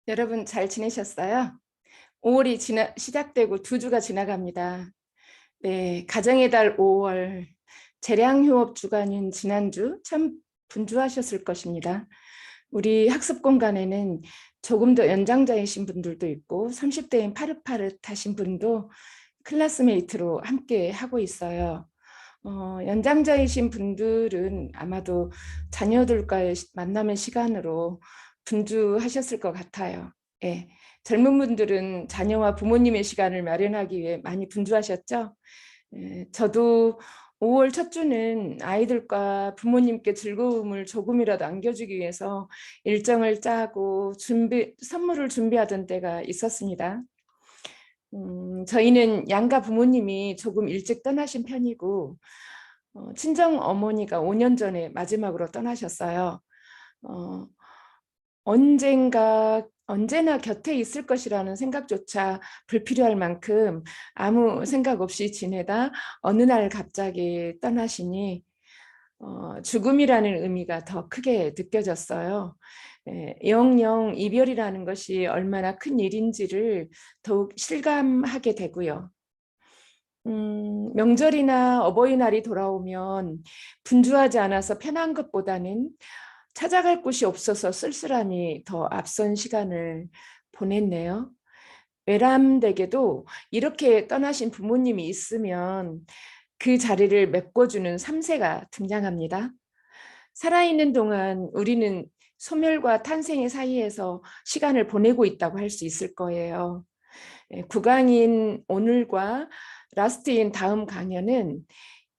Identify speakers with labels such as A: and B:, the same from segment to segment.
A: 여러분 잘 지내셨어요? 5월이 시작되고 2주가 지나갑니다. 네, 가정의 달 5월 재량휴업 주간인 지난주 참 분주하셨을 것입니다. 우리 학습 공간에는 조금 더 연장자이신 분들도 있고 30대인 파릇파릇하신 분도 클래스메이트로 함께 하고 있어요. 연장자이신 분들은 아마도 자녀들과의 만남의 시간으로 분주하셨을 것 같아요. 예, 젊은 분들은 자녀와 부모님의 시간을 마련하기 위해 많이 분주하셨죠? 예, 저도 5월 첫 주는 아이들과 부모님께 즐거움을 조금이라도 안겨주기 위해서 일정을 짜고 선물을 준비하던 때가 있었습니다. 저희는 양가 부모님이 조금 일찍 떠나신 편이고 친정 어머니가 5년 전에 마지막으로 떠나셨어요. 어, 언제나 곁에 있을 것이라는 생각조차 불필요할 만큼 아무 생각 없이 지내다 어느 날 갑자기 떠나시니 죽음이라는 의미가 더 크게 느껴졌어요. 영영 이별이라는 것이 얼마나 큰 일인지를 더욱 실감하게 되고요. 명절이나 어버이날이 돌아오면 분주하지 않아서 편한 것보다는 찾아갈 곳이 없어서 쓸쓸함이 더 앞선 시간을 보냈네요. 외람되게도 이렇게 떠나신 부모님이 있으면 그 자리를 메꿔주는 3세가 등장합니다. 살아있는 동안 우리는 소멸과 탄생의 사이에서 시간을 보내고 있다고 할 수 있을 거예요. 국왕인 오늘과 라스트인 다음 강연은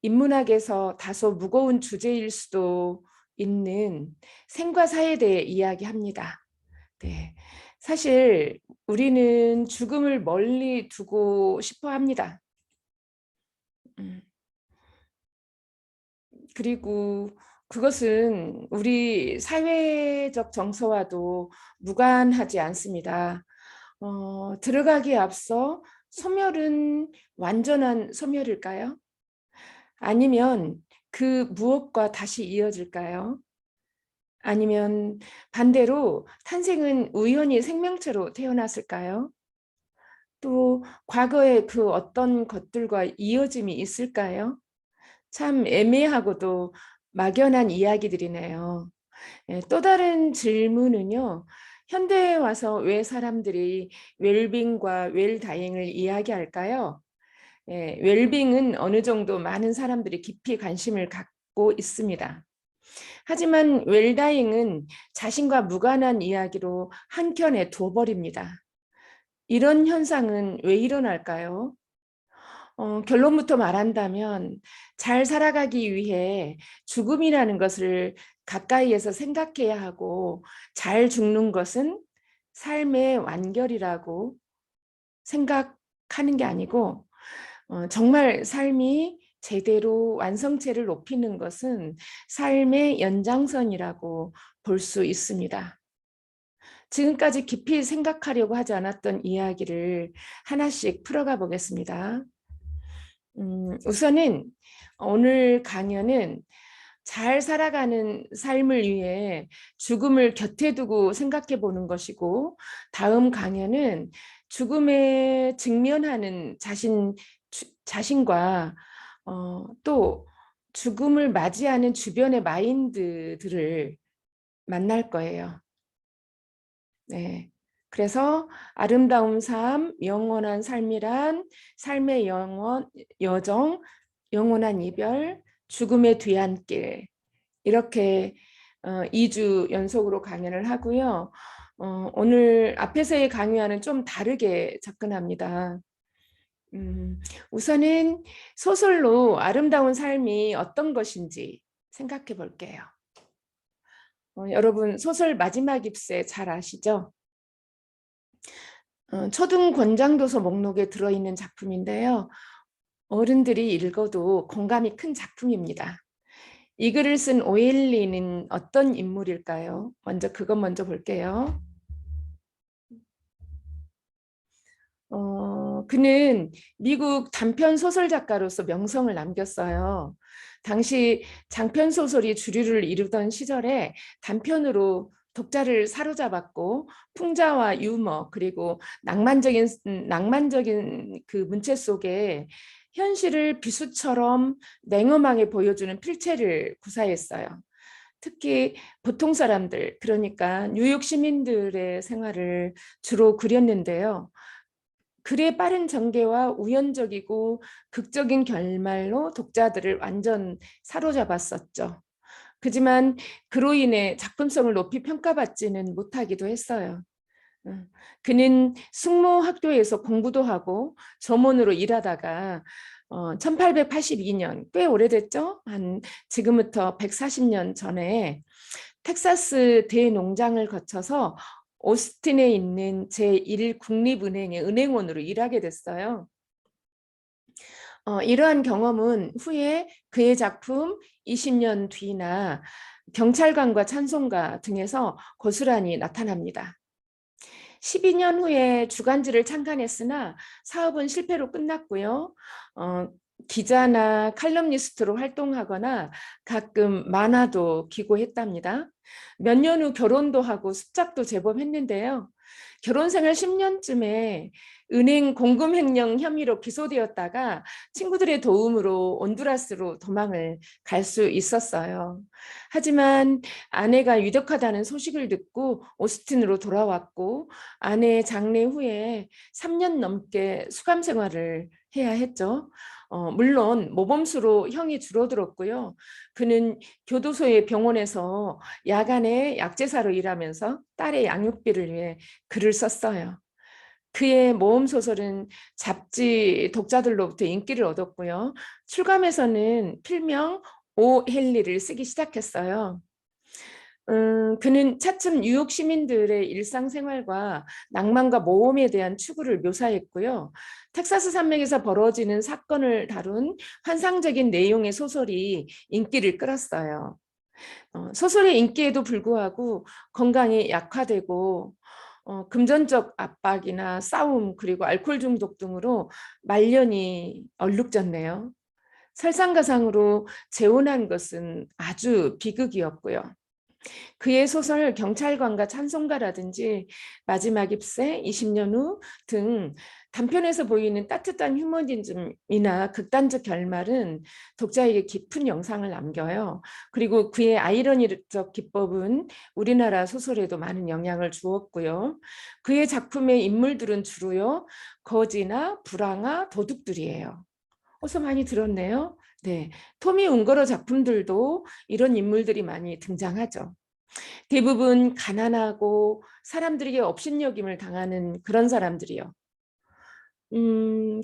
A: 인문학에서 다소 무거운 주제일 수도 있는 생과 사에 대해 이야기합니다. 네, 사실 우리는 죽음을 멀리 두고 싶어 합니다. 그리고 그것은 우리 사회적 정서와도 무관하지 않습니다. 들어가기에 앞서 소멸은 완전한 소멸일까요? 아니면 그 무엇과 다시 이어질까요? 아니면 반대로 탄생은 우연히 생명체로 태어났을까요? 또 과거에 그 어떤 것들과 이어짐이 있을까요? 참 애매하고도 막연한 이야기들이네요. 또 다른 질문은요. 현대에 와서 왜 사람들이 웰빙과 웰다잉을 이야기할까요? 웰빙은 어느 정도 많은 사람들이 깊이 관심을 갖고 있습니다. 하지만 웰다잉은 자신과 무관한 이야기로 한켠에 둬버립니다. 이런 현상은 왜 일어날까요? 결론부터 말한다면 잘 살아가기 위해 죽음이라는 것을 가까이에서 생각해야 하고 잘 죽는 것은 삶의 완결이라고 생각하는 게 아니고 정말 삶이 제대로 완성체를 높이는 것은 삶의 연장선이라고 볼 수 있습니다. 지금까지 깊이 생각하려고 하지 않았던 이야기를 하나씩 풀어가 보겠습니다. 우선은 오늘 강연은 잘 살아가는 삶을 위해 죽음을 곁에 두고 생각해 보는 것이고, 다음 강연은 죽음에 직면하는 자신과 또 죽음을 맞이하는 주변의 마인드들을 만날 거예요. 네. 그래서 아름다운 삶, 영원한 삶이란 삶의 여정, 영원한 이별, 죽음의 뒤안길 이렇게 2주 연속으로 강연을 하고요. 오늘 앞에서의 강의와는 좀 다르게 접근합니다. 우선은 소설로 아름다운 삶이 어떤 것인지 생각해 볼게요. 여러분 소설 마지막 잎새 잘 아시죠? 초등 권장도서 목록에 들어있는 작품인데요. 어른들이 읽어도 공감이 큰 작품입니다. 이 글을 쓴 오엘리는 어떤 인물일까요? 그것 먼저 볼게요. 그는 미국 단편 소설 작가로서 명성을 남겼어요. 당시 장편 소설이 주류를 이루던 시절에 단편으로 독자를 사로잡았고 풍자와 유머 그리고 낭만적인 그 문체 속에 현실을 비수처럼 냉엄하게 보여주는 필체를 구사했어요. 특히 보통 사람들, 그러니까 뉴욕 시민들의 생활을 주로 그렸는데요. 글의 빠른 전개와 우연적이고 극적인 결말로 독자들을 완전 사로잡았었죠. 그지만 그로 인해 작품성을 높이 평가받지는 못하기도 했어요. 그는 숙모학교에서 공부도 하고 점원으로 일하다가 1882년, 꽤 오래됐죠? 한 지금부터 140년 전에 텍사스 대농장을 거쳐서 오스틴에 있는 제1국립은행의 은행원으로 일하게 됐어요. 이러한 경험은 후에 그의 작품 20년 뒤나 경찰관과 찬송가 등에서 고스란히 나타납니다. 12년 후에 주간지를 창간했으나 사업은 실패로 끝났고요. 기자나 칼럼니스트로 활동하거나 가끔 만화도 기고했답니다. 몇 년 후 결혼도 하고 습작도 제법 했는데요. 결혼 생활 10년쯤에 은행 공금 횡령 혐의로 기소되었다가 친구들의 도움으로 온두라스로 도망을 갈 수 있었어요. 하지만 아내가 유력하다는 소식을 듣고 오스틴으로 돌아왔고 아내의 장례 후에 3년 넘게 수감 생활을 해야 했죠. 물론 모범수로 형이 줄어들었고요. 그는 교도소의 병원에서 야간에 약제사로 일하면서 딸의 양육비를 위해 글을 썼어요. 그의 모험 소설은 잡지 독자들로부터 인기를 얻었고요. 출간에서는 필명 오 헨리를 쓰기 시작했어요. 그는 차츰 뉴욕 시민들의 일상생활과 낭만과 모험에 대한 추구를 묘사했고요. 텍사스 산맥에서 벌어지는 사건을 다룬 환상적인 내용의 소설이 인기를 끌었어요. 소설의 인기에도 불구하고 건강이 약화되고 금전적 압박이나 싸움 그리고 알코올 중독 등으로 말년이 얼룩졌네요. 설상가상으로 재혼한 것은 아주 비극이었고요. 그의 소설 경찰관과 찬송가라든지 마지막 ipse, 20년 후 등 단편에서 보이는 따뜻한 휴머니즘이나 극단적 결말은 독자에게 깊은 영상을 남겨요. 그리고 그의 아이러니적 기법은 우리나라 소설에도 많은 영향을 주었고요. 그의 작품의 인물들은 주로요 거지나 불황아 도둑들이에요. 어서 많이 들었네요. 네, 토미 웅거러 작품들도 이런 인물들이 많이 등장하죠. 대부분 가난하고 사람들에게 업신여김을 당하는 그런 사람들이요.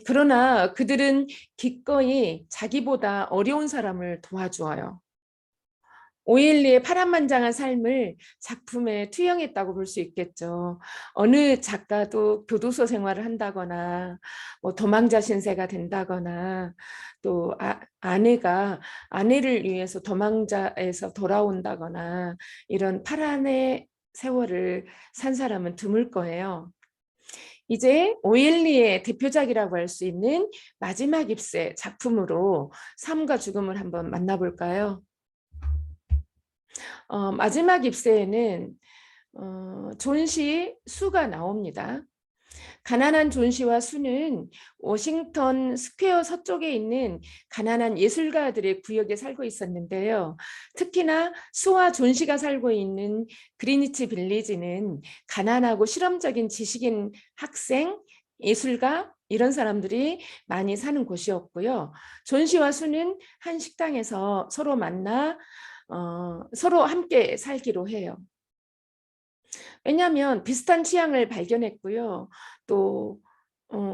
A: 그러나 그들은 기꺼이 자기보다 어려운 사람을 도와주어요. 오일리의 파란만장한 삶을 작품에 투영했다고 볼 수 있겠죠. 어느 작가도 교도소 생활을 한다거나 뭐 도망자 신세가 된다거나 또 아내가 아내를 위해서 도망자에서 돌아온다거나 이런 파란의 세월을 산 사람은 드물 거예요. 이제 오일리의 대표작이라고 할 수 있는 마지막 ipse 작품으로 삶과 죽음을 한번 만나볼까요? 마지막 ipse에는 존 씨 수가 나옵니다. 가난한 존 씨와 수는 워싱턴 스퀘어 서쪽에 있는 가난한 예술가들의 구역에 살고 있었는데요. 특히나 수와 존 씨가 살고 있는 그리니치 빌리지는 가난하고 실험적인 지식인 학생, 예술가 이런 사람들이 많이 사는 곳이었고요. 존 씨와 수는 한 식당에서 서로 만나 서로 함께 살기로 해요. 왜냐하면 비슷한 취향을 발견했고요. 또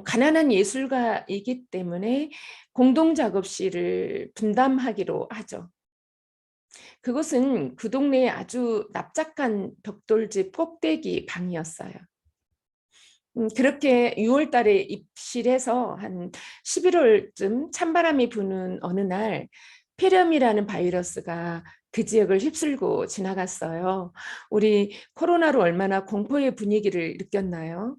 A: 가난한 예술가이기 때문에 공동 작업실을 분담하기로 하죠. 그것은 그 동네의 아주 납작한 벽돌집 꼭대기 방이었어요. 그렇게 6월 달에 입실해서 한 11월쯤 찬바람이 부는 어느 날 폐렴이라는 바이러스가 그 지역을 휩쓸고 지나갔어요. 우리 코로나로 얼마나 공포의 분위기를 느꼈나요?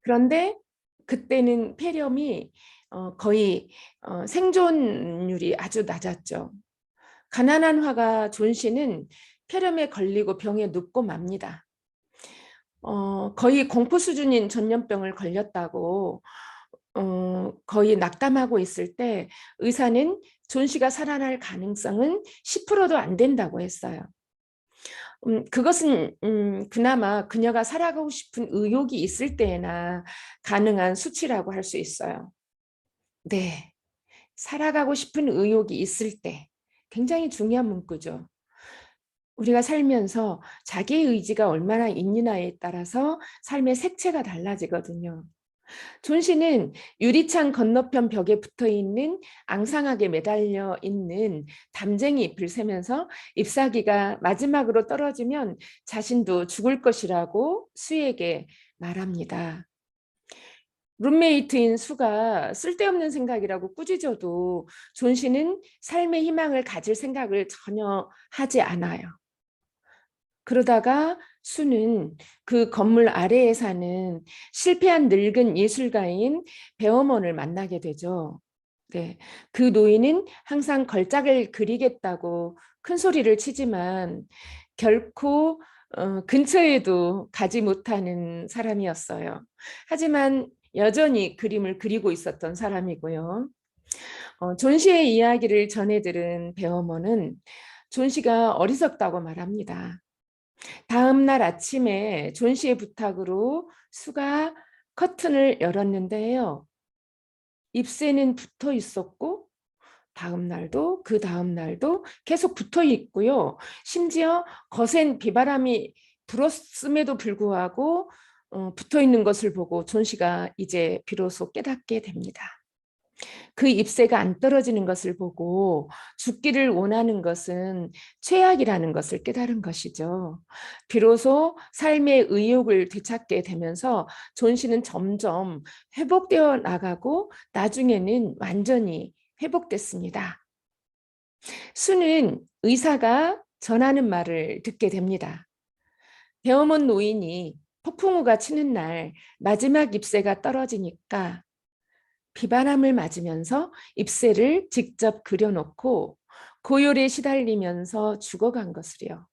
A: 그런데 그때는 폐렴이 거의 생존율이 아주 낮았죠. 가난한 화가 존 씨는 폐렴에 걸리고 병에 눕고 맙니다. 거의 공포 수준인 전염병을 걸렸다고 거의 낙담하고 있을 때 의사는 존 씨가 살아날 가능성은 10%도 안 된다고 했어요. 그것은 그나마 그녀가 살아가고 싶은 의욕이 있을 때나 가능한 수치라고 할 수 있어요. 네, 살아가고 싶은 의욕이 있을 때 굉장히 중요한 문구죠. 우리가 살면서 자기 의지가 얼마나 있느냐에 따라서 삶의 색채가 달라지거든요. 존 씨는 유리창 건너편 벽에 붙어 있는 앙상하게 매달려 있는 담쟁이 잎을 세면서 잎사귀가 마지막으로 떨어지면 자신도 죽을 것이라고 수에게 말합니다. 룸메이트인 수가 쓸데없는 생각이라고 꾸짖어도 존 씨는 삶의 희망을 가질 생각을 전혀 하지 않아요. 그러다가 수는 그 건물 아래에 사는 실패한 늙은 예술가인 배어먼을 만나게 되죠. 네, 그 노인은 항상 걸작을 그리겠다고 큰 소리를 치지만 결코 근처에도 가지 못하는 사람이었어요. 하지만 여전히 그림을 그리고 있었던 사람이고요. 존 씨의 이야기를 전해 들은 배어먼은 존 씨가 어리석다고 말합니다. 다음 날 아침에 존 씨의 부탁으로 수가 커튼을 열었는데요. 잎새는 붙어 있었고 다음 날도 그 다음 날도 계속 붙어 있고요. 심지어 거센 비바람이 불었음에도 불구하고 붙어 있는 것을 보고 존 씨가 이제 비로소 깨닫게 됩니다. 그 잎새가 안 떨어지는 것을 보고 죽기를 원하는 것은 최악이라는 것을 깨달은 것이죠. 비로소 삶의 의욕을 되찾게 되면서 존 씨는 점점 회복되어 나가고 나중에는 완전히 회복됐습니다. 수는 의사가 전하는 말을 듣게 됩니다. 배어먼 노인이 폭풍우가 치는 날 마지막 잎새가 떨어지니까 비바람을 맞으면서 잎새를 직접 그려놓고 고열에 시달리면서 죽어간 것을요.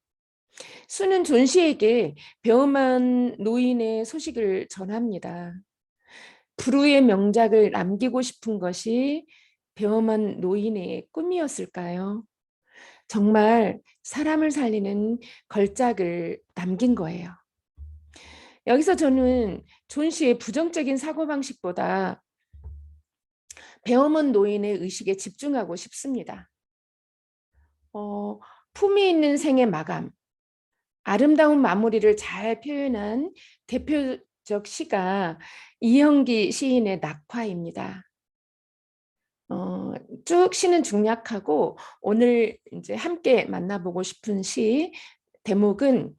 A: 수는 존 씨에게 배엄한 노인의 소식을 전합니다. 불후의 명작을 남기고 싶은 것이 배엄한 노인의 꿈이었을까요? 정말 사람을 살리는 걸작을 남긴 거예요. 여기서 저는 존 씨의 부정적인 사고방식보다 배엄한 노인의 의식에 집중하고 싶습니다. 품위 있는 생의 마감, 아름다운 마무리를 잘 표현한 대표적 시가 이형기 시인의 낙화입니다. 쭉 시는 중략하고 오늘 이제 함께 만나보고 싶은 시 대목은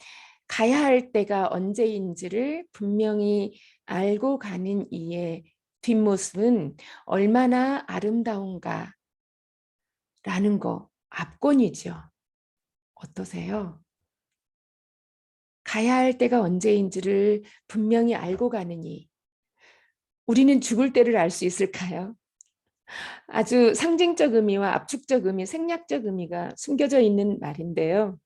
A: 가야 할 때가 언제인지를 분명히 알고 가는 이의 뒷모습은 얼마나 아름다운가 라는 거 압권이죠. 어떠세요? 가야 할 때가 언제인지를 분명히 알고 가느니 우리는 죽을 때를 알 수 있을까요? 아주 상징적 의미와 압축적 의미, 생략적 의미가 숨겨져 있는 말인데요.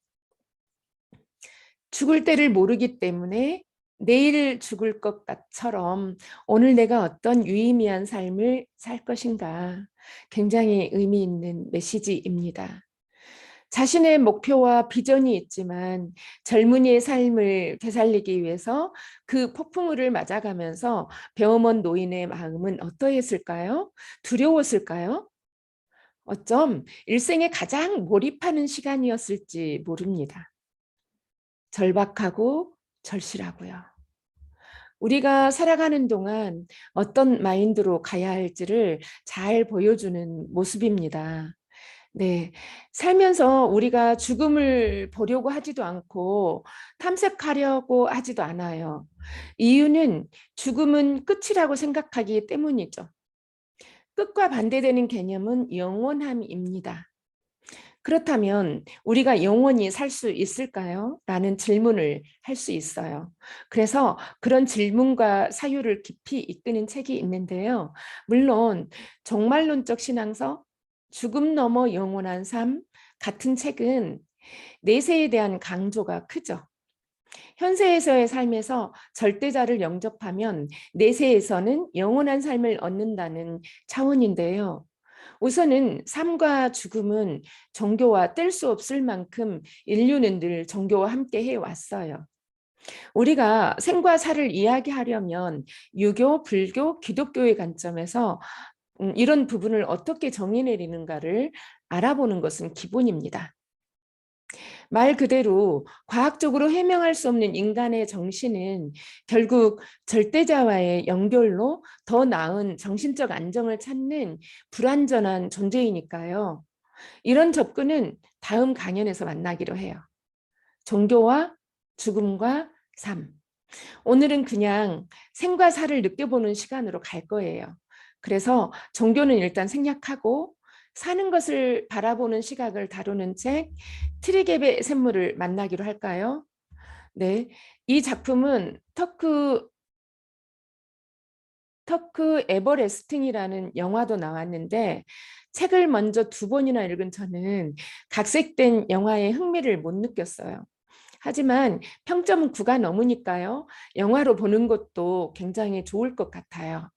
A: 죽을 때를 모르기 때문에 내일 죽을 것처럼 오늘 내가 어떤 유의미한 삶을 살 것인가 굉장히 의미 있는 메시지입니다. 자신의 목표와 비전이 있지만 젊은이의 삶을 되살리기 위해서 그 폭풍우를 맞아가면서 배엄원 노인의 마음은 어떠했을까요? 두려웠을까요? 어쩜 일생에 가장 몰입하는 시간이었을지 모릅니다. 절박하고 절실하고요. 우리가 살아가는 동안 어떤 마인드로 가야 할지를 잘 보여주는 모습입니다. 네, 살면서 우리가 죽음을 보려고 하지도 않고 탐색하려고 하지도 않아요. 이유는 죽음은 끝이라고 생각하기 때문이죠. 끝과 반대되는 개념은 영원함입니다. 그렇다면 우리가 영원히 살 수 있을까요? 라는 질문을 할 수 있어요. 그래서 그런 질문과 사유를 깊이 이끄는 책이 있는데요. 물론 종말론적 신앙서 죽음 넘어 영원한 삶 같은 책은 내세에 대한 강조가 크죠. 현세에서의 삶에서 절대자를 영접하면 내세에서는 영원한 삶을 얻는다는 차원인데요. 우선은 삶과 죽음은 종교와 뗄 수 없을 만큼 인류는 늘 종교와 함께 해왔어요. 우리가 생과 사를 이야기하려면 유교, 불교, 기독교의 관점에서 이런 부분을 어떻게 정의내리는가를 알아보는 것은 기본입니다. 말 그대로 과학적으로 해명할 수 없는 인간의 정신은 결국 절대자와의 연결로 더 나은 정신적 안정을 찾는 불완전한 존재이니까요. 이런 접근은 다음 강연에서 만나기로 해요. 종교와 죽음과 삶. 오늘은 그냥 생과 사를 느껴보는 시간으로 갈 거예요. 그래서 종교는 일단 생략하고 사는 것을 바라보는 시각을 다루는 책 트리게베 샘물을 만나기로 할까요? 네, 이 작품은 터크 에버레스팅이라는 영화도 나왔는데 책을 먼저 2번이나 읽은 저는 각색된 영화에 흥미를 못 느꼈어요. 하지만 평점은 9가 넘으니까요. 영화로 보는 것도 굉장히 좋을 것 같아요.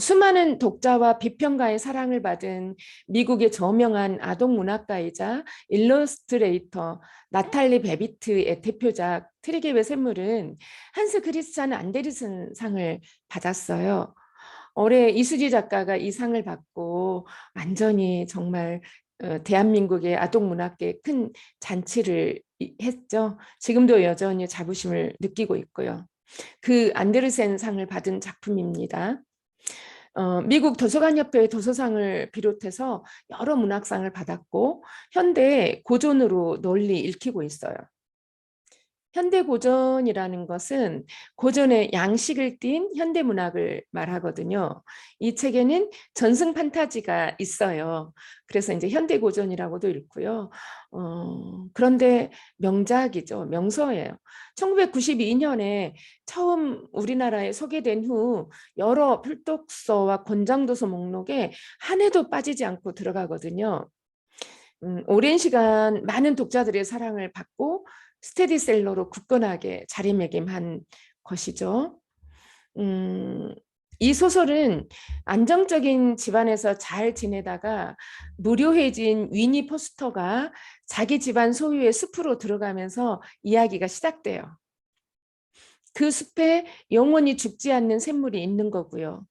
A: 수많은 독자와 비평가의 사랑을 받은 미국의 저명한 아동문학가이자 일러스트레이터 나탈리 베비트의 대표작 트리게의 샘물은 한스 크리스찬 안데르센 상을 받았어요. 올해 이수지 작가가 이 상을 받고 완전히 정말 대한민국의 아동문학계에 큰 잔치를 했죠. 지금도 여전히 자부심을 느끼고 있고요. 그 안데르센 상을 받은 작품입니다. 미국 도서관협회의 도서상을 비롯해서 여러 문학상을 받았고 현대 고전으로 널리 읽히고 있어요. 현대 고전이라는 것은 고전의 양식을 띤 현대 문학을 말하거든요. 이 책에는 전승 판타지가 있어요. 그래서 이제 현대 고전이라고도 읽고요. 그런데 명작이죠. 명서예요. 1992년에 처음 우리나라에 소개된 후 여러 필독서와 권장도서 목록에 한 해도 빠지지 않고 들어가거든요. 오랜 시간 많은 독자들의 사랑을 받고 스테디셀러로 굳건하게 자리매김한 것이죠. 이 소설은 안정적인 집안에서 잘 지내다가 무료해진 위니 포스터가 자기 집안 소유의 숲으로 들어가면서 이야기가 시작돼요. 그 숲에 영원히 죽지 않는 샘물이 있는 거고요.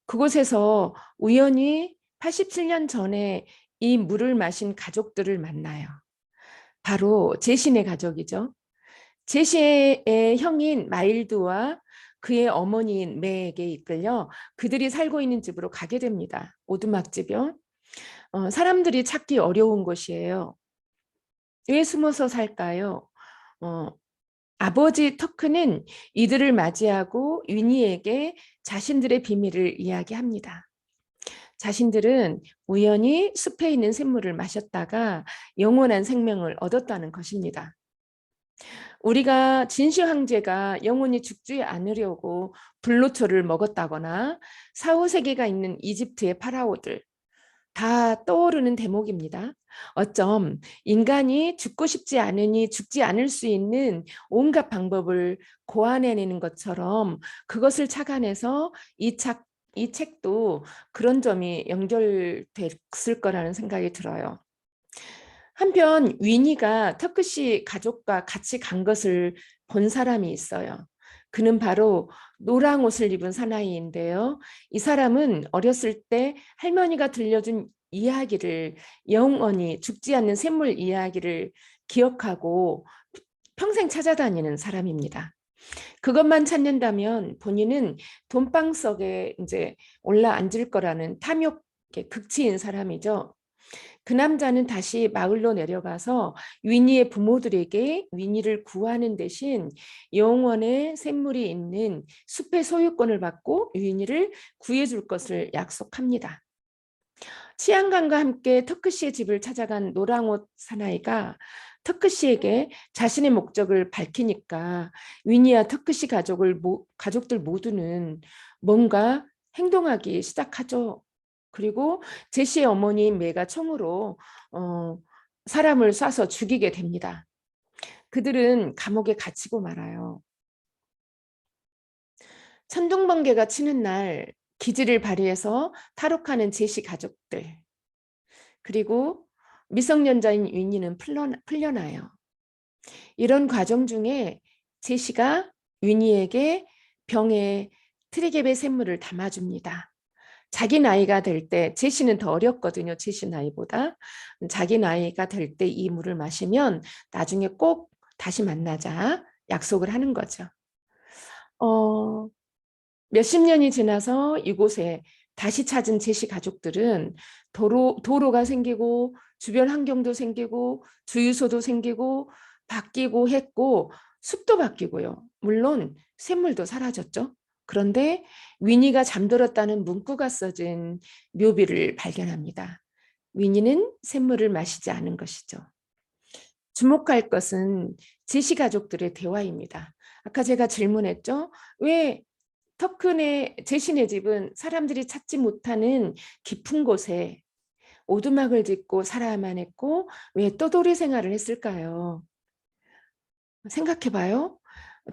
A: 그곳에서 우연히 87년 전에 이 물을 마신 가족들을 만나요. 바로 제신의 가족이죠. 제시의 형인 마일드와 그의 어머니인 매에게 이끌려 그들이 살고 있는 집으로 가게 됩니다. 오두막집이요. 사람들이 찾기 어려운 곳이에요. 왜 숨어서 살까요? 어, 아버지 터크는 이들을 맞이하고 위니에게 자신들의 비밀을 이야기합니다. 자신들은 우연히 숲에 있는 샘물을 마셨다가 영원한 생명을 얻었다는 것입니다. 우리가 진시 황제가 영원히 죽지 않으려고 불로초를 먹었다거나 4, 5세기가 있는 이집트의 파라오들 다 떠오르는 대목입니다. 어쩜 인간이 죽고 싶지 않으니 죽지 않을 수 있는 온갖 방법을 고안해내는 것처럼 그것을 착안해서 이 책도 그런 점이 연결됐을 거라는 생각이 들어요. 한편 위니가 터크시 가족과 같이 간 것을 본 사람이 있어요. 그는 바로 노랑 옷을 입은 사나이인데요. 이 사람은 어렸을 때 할머니가 들려준 이야기를 영원히 죽지 않는 샘물 이야기를 기억하고 평생 찾아다니는 사람입니다. 그것만 찾는다면 본인은 돈방석에 이제 올라앉을 거라는 탐욕의 극치인 사람이죠. 그 남자는 다시 마을로 내려가서 위니의 부모들에게 위니를 구하는 대신 영원의 샘물이 있는 숲의 소유권을 받고 위니를 구해줄 것을 약속합니다. 치안관과 함께 터크 씨의 집을 찾아간 노랑옷 사나이가 터크 씨에게 자신의 목적을 밝히니까 위니와 터크 씨 가족들 모두는 뭔가 행동하기 시작하죠. 그리고 제시의 어머니인 메가 총으로 사람을 쏴서 죽이게 됩니다. 그들은 감옥에 갇히고 말아요. 천둥번개가 치는 날 기지를 발휘해서 탈옥하는 제시 가족들, 그리고 미성년자인 윈니는 풀려나요. 이런 과정 중에 제시가 윈니에게 병에 트리겔의 샘물을 담아줍니다. 자기 나이가 될 때, 제시는 더 어렸거든요. 제시 나이보다. 자기 나이가 될 때 이 물을 마시면 나중에 꼭 다시 만나자 약속을 하는 거죠. 몇십 년이 지나서 이곳에 다시 찾은 제시 가족들은 도로가 생기고 주변 환경도 생기고 주유소도 생기고 바뀌고 했고 숲도 바뀌고요. 물론 샘물도 사라졌죠. 그런데 위니가 잠들었다는 문구가 써진 묘비를 발견합니다. 위니는 샘물을 마시지 않은 것이죠. 주목할 것은 제시 가족들의 대화입니다. 아까 제가 질문했죠. 왜 터큰의 제시네 집은 사람들이 찾지 못하는 깊은 곳에 오두막을 짓고 살아야만 했고 왜 떠돌이 생활을 했을까요? 생각해봐요.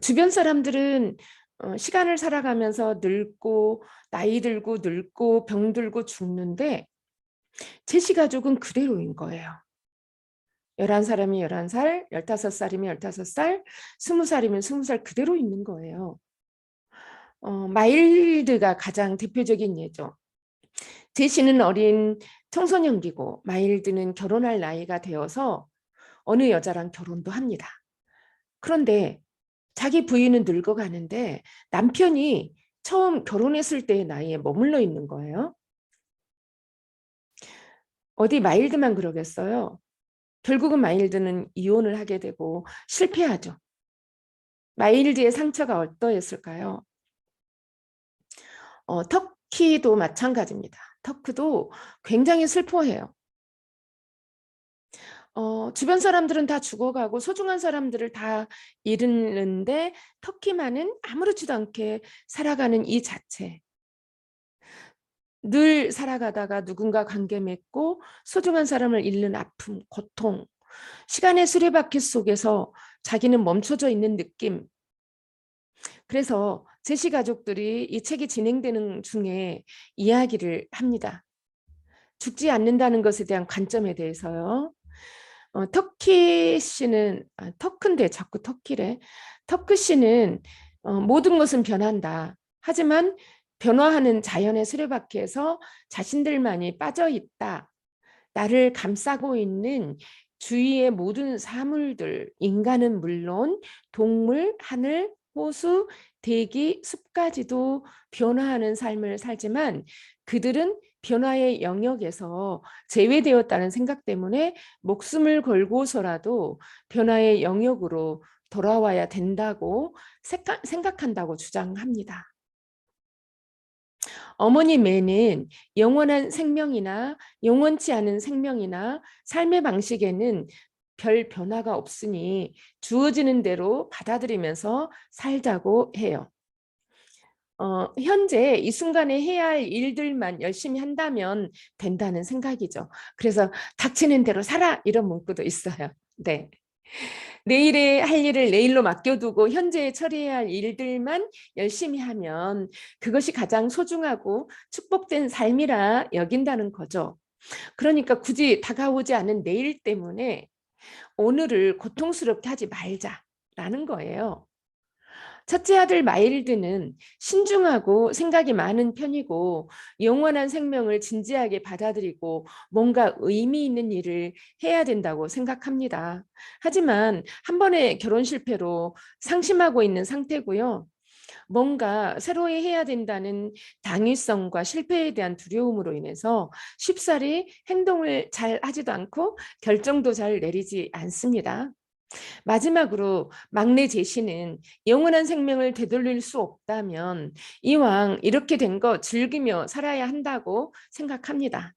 A: 주변 사람들은 시간을 살아가면서 늙고 나이 들고 늙고 병들고 죽는데 제시 가족은 그대로인 거예요. 11사람이 11살, 15살이면 15살, 20살이면 20살 그대로 있는 거예요. 마일드가 가장 대표적인 예죠. 제시는 어린 청소년기고 마일드는 결혼할 나이가 되어서 어느 여자랑 결혼도 합니다. 그런데 자기 부인은 늙어가는데 남편이 처음 결혼했을 때의 나이에 머물러 있는 거예요. 어디 마일드만 그러겠어요. 결국은 마일드는 이혼을 하게 되고 실패하죠. 마일드의 상처가 어떠했을까요? 터키도 마찬가지입니다. 터키도 굉장히 슬퍼해요. 주변 사람들은 다 죽어가고 소중한 사람들을 다 잃는데 터키만은 아무렇지도 않게 살아가는 이 자체. 늘 살아가다가 누군가 관계 맺고 소중한 사람을 잃는 아픔, 고통, 시간의 수레바퀴 속에서 자기는 멈춰져 있는 느낌. 그래서 제시 가족들이 이 책이 진행되는 중에 이야기를 합니다. 죽지 않는다는 것에 대한 관점에 대해서요. 터키 씨는 터크인데 자꾸 터키래. 터크 씨는 모든 것은 변한다. 하지만 변화하는 자연의 수레바퀴에서 자신들만이 빠져 있다. 나를 감싸고 있는 주위의 모든 사물들, 인간은 물론 동물, 하늘, 호수, 대기, 숲까지도 변화하는 삶을 살지만 그들은 변화의 영역에서 제외되었다는 생각 때문에 목숨을 걸고서라도 변화의 영역으로 돌아와야 된다고 생각한다고 주장합니다. 어머니 매는 영원한 생명이나 영원치 않은 생명이나 삶의 방식에는 별 변화가 없으니 주어지는 대로 받아들이면서 살자고 해요. 현재 이 순간에 해야 할 일들만 열심히 한다면 된다는 생각이죠. 그래서 닥치는 대로 살아 이런 문구도 있어요. 네. 내일에 할 일을 내일로 맡겨두고 현재에 처리해야 할 일들만 열심히 하면 그것이 가장 소중하고 축복된 삶이라 여긴다는 거죠. 그러니까 굳이 다가오지 않은 내일 때문에 오늘을 고통스럽게 하지 말자라는 거예요. 첫째 아들 마일드는 신중하고 생각이 많은 편이고 영원한 생명을 진지하게 받아들이고 뭔가 의미 있는 일을 해야 된다고 생각합니다. 하지만 한 번의 결혼 실패로 상심하고 있는 상태고요. 뭔가 새로이 해야 된다는 당위성과 실패에 대한 두려움으로 인해서 쉽사리 행동을 잘 하지도 않고 결정도 잘 내리지 않습니다. 마지막으로 막내 제시는 영원한 생명을 되돌릴 수 없다면 이왕 이렇게 된 거 즐기며 살아야 한다고 생각합니다.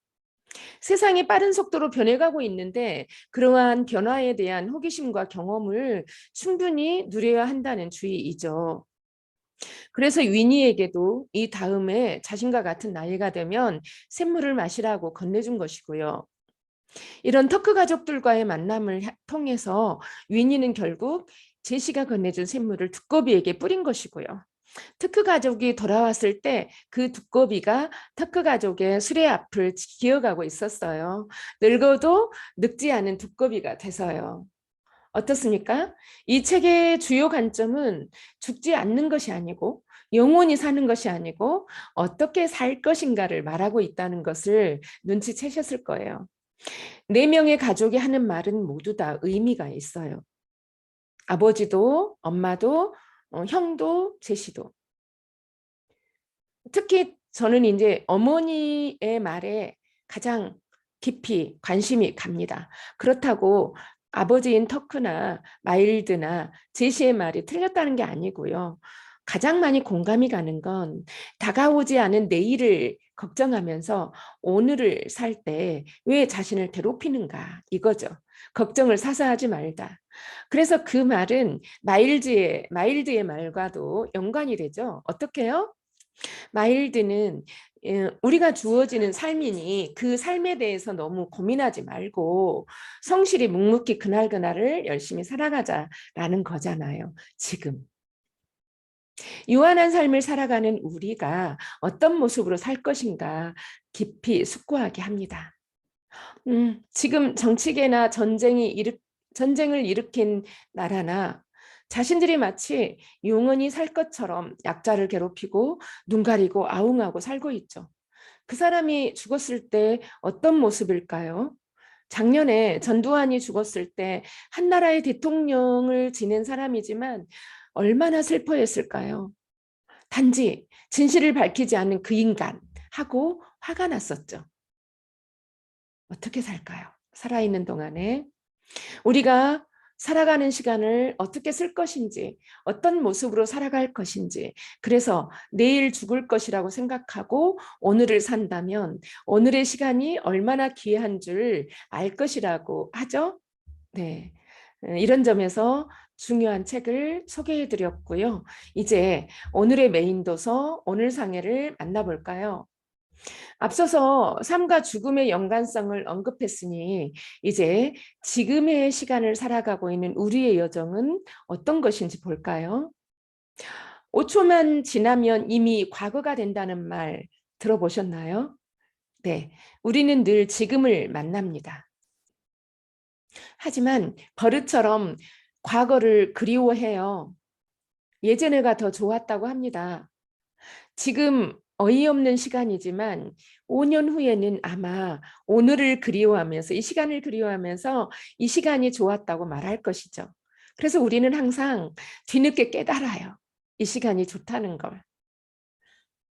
A: 세상이 빠른 속도로 변해가고 있는데 그러한 변화에 대한 호기심과 경험을 충분히 누려야 한다는 주의이죠. 그래서 위니에게도 이 다음에 자신과 같은 나이가 되면 샘물을 마시라고 건네준 것이고요. 이런 터크 가족들과의 만남을 통해서 윈니는 결국 제시가 건네준 샘물을 두꺼비에게 뿌린 것이고요. 터크 가족이 돌아왔을 때 그 두꺼비가 터크 가족의 수레 앞을 기어가고 있었어요. 늙어도 늙지 않은 두꺼비가 돼서요. 어떻습니까? 이 책의 주요 관점은 죽지 않는 것이 아니고 영원히 사는 것이 아니고 어떻게 살 것인가를 말하고 있다는 것을 눈치채셨을 거예요. 4명의 가족이 하는 말은 모두 다 의미가 있어요. 아버지도, 엄마도, 형도, 제시도. 특히 저는 이제 어머니의 말에 가장 깊이 관심이 갑니다. 그렇다고 아버지인 터크나 마일드나 제시의 말이 틀렸다는 게 아니고요. 가장 많이 공감이 가는 건 다가오지 않은 내일을 걱정하면서 오늘을 살 때 왜 자신을 괴롭히는가 이거죠. 걱정을 사서 하지 말다. 그래서 그 말은 마일드의 말과도 연관이 되죠. 어떻게요? 마일드는 우리가 주어지는 삶이니 그 삶에 대해서 너무 고민하지 말고 성실히 묵묵히 그날그날을 열심히 살아가자라는 거잖아요. 지금. 유한한 삶을 살아가는 우리가 어떤 모습으로 살 것인가 깊이 숙고하게 합니다. 지금 정치계나 전쟁을 일으킨 나라나 자신들이 마치 영원히 살 것처럼 약자를 괴롭히고 눈 가리고 아웅하고 살고 있죠. 그 사람이 죽었을 때 어떤 모습일까요? 작년에 전두환이 죽었을 때 한 나라의 대통령을 지낸 사람이지만 얼마나 슬퍼했을까요? 단지 진실을 밝히지 않는 그 인간 하고 화가 났었죠. 어떻게 살까요? 살아있는 동안에 우리가 살아가는 시간을 어떻게 쓸 것인지, 어떤 모습으로 살아갈 것인지, 그래서 내일 죽을 것이라고 생각하고 오늘을 산다면 오늘의 시간이 얼마나 귀한 줄 알 것이라고 하죠. 네. 이런 점에서 중요한 책을 소개해 드렸고요. 이제 오늘의 메인 도서 오늘 상해를 만나볼까요? 앞서서 삶과 죽음의 연관성을 언급했으니 이제 지금의 시간을 살아가고 있는 우리의 여정은 어떤 것인지 볼까요? 5초만 지나면 이미 과거가 된다는 말 들어보셨나요? 네, 우리는 늘 지금을 만납니다. 하지만 버릇처럼 과거를 그리워해요. 예전에가 더 좋았다고 합니다. 지금 어이없는 시간이지만 5년 후에는 아마 오늘을 그리워하면서 이 시간을 그리워하면서 이 시간이 좋았다고 말할 것이죠. 그래서 우리는 항상 뒤늦게 깨달아요. 이 시간이 좋다는 걸.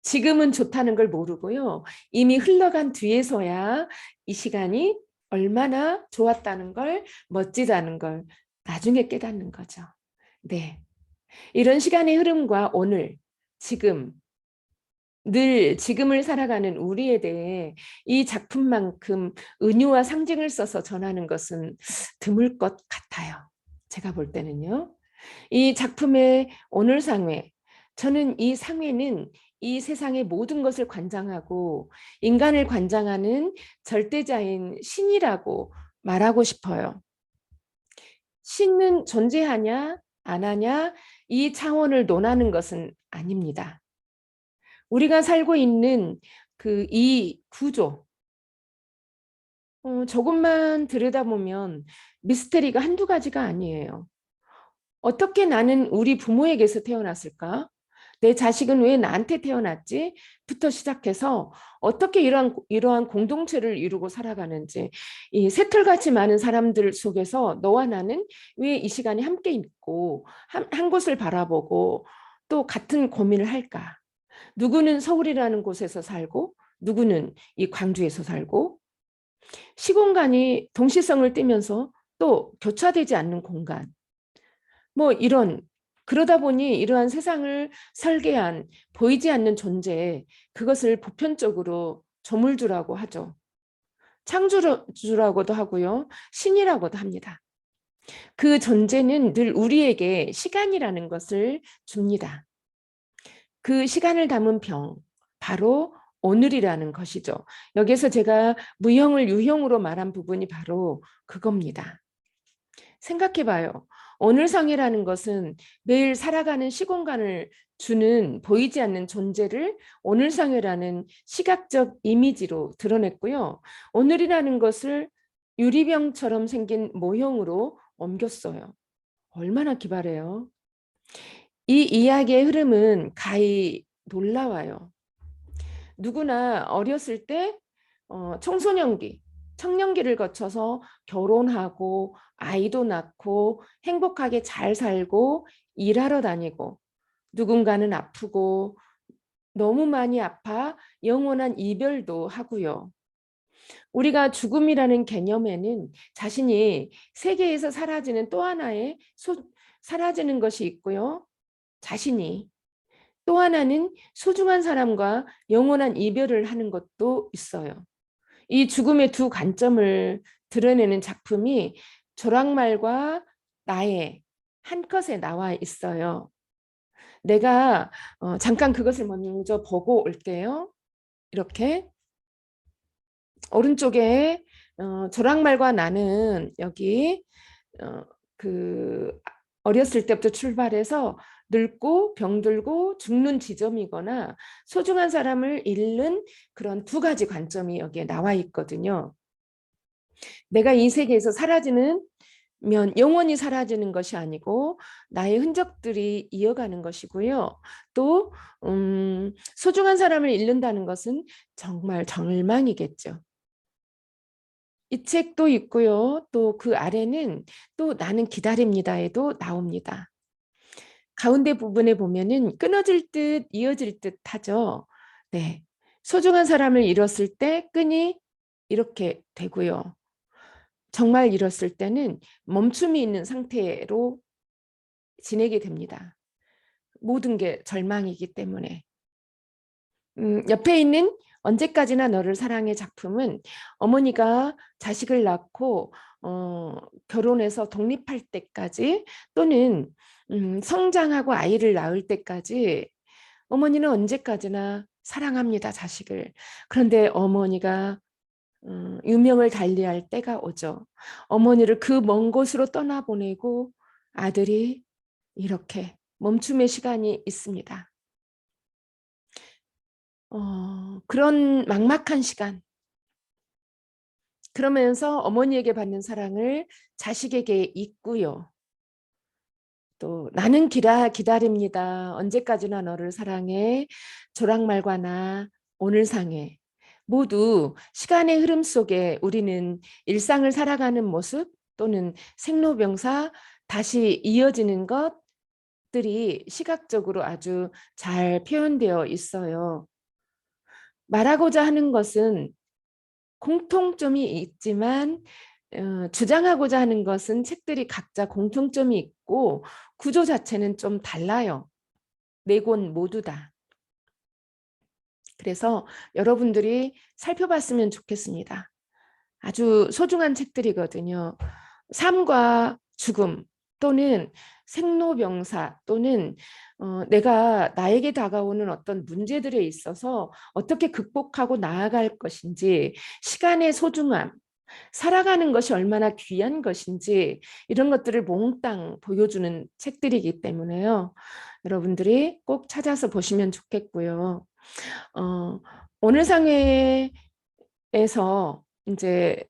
A: 지금은 좋다는 걸 모르고요. 이미 흘러간 뒤에서야 이 시간이 얼마나 좋았다는 걸, 멋지다는 걸 나중에 깨닫는 거죠. 네. 이런 시간의 흐름과 오늘, 지금, 늘 지금을 살아가는 우리에 대해 이 작품만큼 은유와 상징을 써서 전하는 것은 드물 것 같아요. 제가 볼 때는요. 이 작품의 오늘 상회, 저는 이 상회는 이 세상의 모든 것을 관장하고 인간을 관장하는 절대자인 신이라고 말하고 싶어요. 신은 존재하냐 안 하냐 이 차원을 논하는 것은 아닙니다. 우리가 살고 있는 그 이 구조, 조금만 들여다보면 미스테리가 한두 가지가 아니에요. 어떻게 나는 우리 부모에게서 태어났을까? 내 자식은 왜 나한테 태어났지? 부터 시작해서 어떻게 이러한 공동체를 이루고 살아가는지, 이 새털같이 많은 사람들 속에서 너와 나는 왜 이 시간에 함께 있고 한 곳을 바라보고 또 같은 고민을 할까? 누구는 서울이라는 곳에서 살고 누구는 이 광주에서 살고 시공간이 동시성을 띠면서 또 교차되지 않는 공간 뭐 이런 그러다 보니 이러한 세상을 설계한 보이지 않는 존재 그것을 보편적으로 조물주라고 하죠. 창조주라고도 하고요. 신이라고도 합니다. 그 존재는 늘 우리에게 시간이라는 것을 줍니다. 그 시간을 담은 병, 바로 오늘이라는 것이죠. 여기서 제가 무형을 유형으로 말한 부분이 바로 그겁니다. 생각해봐요. 오늘상이라는 것은 매일 살아가는 시공간을 주는 보이지 않는 존재를 오늘상이라는 시각적 이미지로 드러냈고요. 오늘이라는 것을 유리병처럼 생긴 모형으로 옮겼어요. 얼마나 기발해요. 이 이야기의 흐름은 가히 놀라워요. 누구나 어렸을 때 청소년기, 청년기를 거쳐서 결혼하고 아이도 낳고 행복하게 잘 살고 일하러 다니고 누군가는 아프고 너무 많이 아파 영원한 이별도 하고요. 우리가 죽음이라는 개념에는 자신이 세계에서 사라지는 또 하나의 사라지는 것이 있고요. 자신이 또 하나는 소중한 사람과 영원한 이별을 하는 것도 있어요. 이 죽음의 두 관점을 드러내는 작품이 조랑말과 나의 한컷에 나와 있어요. 내가 잠깐 그것을 먼저 보고 올게요. 이렇게 오른쪽에 조랑말과 나는 여기 그 어렸을 때부터 출발해서 늙고 병들고 죽는 지점이거나 소중한 사람을 잃는 그런 두 가지 관점이 여기에 나와 있거든요. 내가 이 세계에서 사라지는 면 영원히 사라지는 것이 아니고 나의 흔적들이 이어가는 것이고요. 또 소중한 사람을 잃는다는 것은 정말 절망이겠죠. 이 책도 있고요. 또 그 아래는 또 나는 기다립니다에도 나옵니다. 가운데 부분에 보면은 끊어질 듯 이어질 듯 하죠. 네. 소중한 사람을 잃었을 때 끈이 이렇게 되고요. 정말 잃었을 때는 멈춤이 있는 상태로 지내게 됩니다. 모든 게 절망이기 때문에. 옆에 있는 언제까지나 너를 사랑해 작품은 어머니가 자식을 낳고 결혼해서 독립할 때까지 또는 성장하고 아이를 낳을 때까지 어머니는 언제까지나 사랑합니다, 자식을. 그런데 어머니가 유명을 달리할 때가 오죠. 어머니를 그 먼 곳으로 떠나보내고 아들이 이렇게 멈춤의 시간이 있습니다. 그런 막막한 시간. 그러면서 어머니에게 받는 사랑을 자식에게 잊고요. 또 나는 기다립니다. 언제까지나 너를 사랑해. 조랑말과 나 오늘 상해. 모두 시간의 흐름 속에 우리는 일상을 살아가는 모습 또는 생로병사 다시 이어지는 것들이 시각적으로 아주 잘 표현되어 있어요. 말하고자 하는 것은 공통점이 있지만 주장하고자 하는 것은 책들이 각자 공통점이 있고 구조 자체는 좀 달라요. 네 권 모두 다. 그래서 여러분들이 살펴봤으면 좋겠습니다. 아주 소중한 책들이거든요. 삶과 죽음 또는 생로병사 또는 내가 나에게 다가오는 어떤 문제들에 있어서 어떻게 극복하고 나아갈 것인지 시간의 소중함 살아가는 것이 얼마나 귀한 것인지 이런 것들을 몽땅 보여주는 책들이기 때문에요. 여러분들이 꼭 찾아서 보시면 좋겠고요. 오늘 상회에서 이제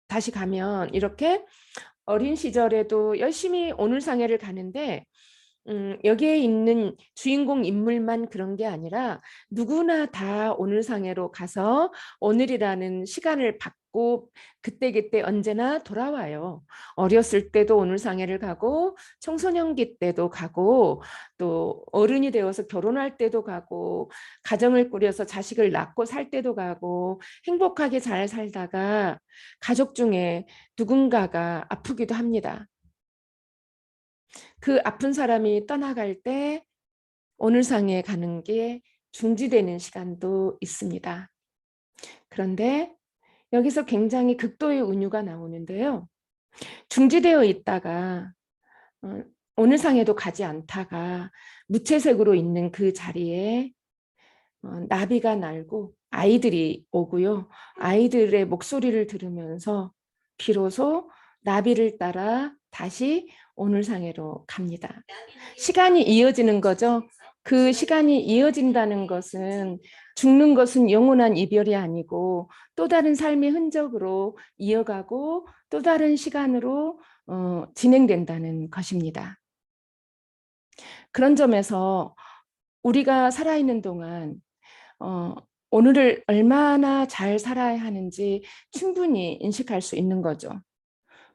A: 다시 가면 이렇게 어린 시절에도 열심히 오늘 상회를 가는데 여기에 있는 주인공 인물만 그런 게 아니라 누구나 다 오늘 상해로 가서 오늘이라는 시간을 받고 그때그때 언제나 돌아와요. 어렸을 때도 오늘 상해를 가고 청소년기 때도 가고 또 어른이 되어서 결혼할 때도 가고 가정을 꾸려서 자식을 낳고 살 때도 가고 행복하게 잘 살다가 가족 중에 누군가가 아프기도 합니다. 그 아픈 사람이 떠나갈 때 오늘 상에 가는 게 중지되는 시간도 있습니다. 그런데 여기서 굉장히 극도의 은유가 나오는데요. 중지되어 있다가 오늘 상에도 가지 않다가 무채색으로 있는 그 자리에 나비가 날고 아이들이 오고요. 아이들의 목소리를 들으면서 비로소 나비를 따라 다시 오늘상해로 갑니다. 시간이 이어지는 거죠. 그 시간이 이어진다는 것은 죽는 것은 영원한 이별이 아니고 또 다른 삶의 흔적으로 이어가고 또 다른 시간으로 진행된다는 것입니다. 그런 점에서 우리가 살아있는 동안 오늘을 얼마나 잘 살아야 하는지 충분히 인식할 수 있는 거죠.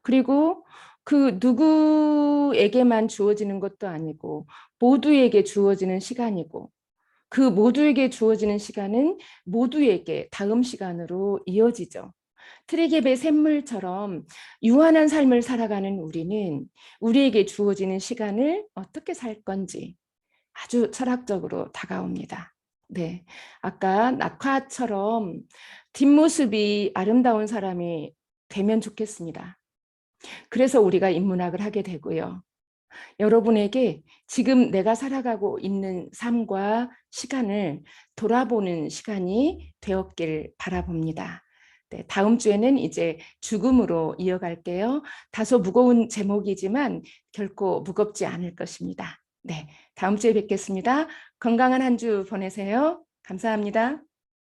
A: 그리고 그 누구에게만 주어지는 것도 아니고 모두에게 주어지는 시간이고 그 모두에게 주어지는 시간은 모두에게 다음 시간으로 이어지죠. 트리geb의 샘물처럼 유한한 삶을 살아가는 우리는 우리에게 주어지는 시간을 어떻게 살 건지 아주 철학적으로 다가옵니다. 네, 아까 낙화처럼 뒷모습이 아름다운 사람이 되면 좋겠습니다. 그래서 우리가 인문학을 하게 되고요. 여러분에게 지금 내가 살아가고 있는 삶과 시간을 돌아보는 시간이 되었길 바라봅니다. 네, 다음 주에는 이제 죽음으로 이어갈게요. 다소 무거운 제목이지만 결코 무겁지 않을 것입니다. 네, 다음 주에 뵙겠습니다. 건강한 한 주 보내세요. 감사합니다.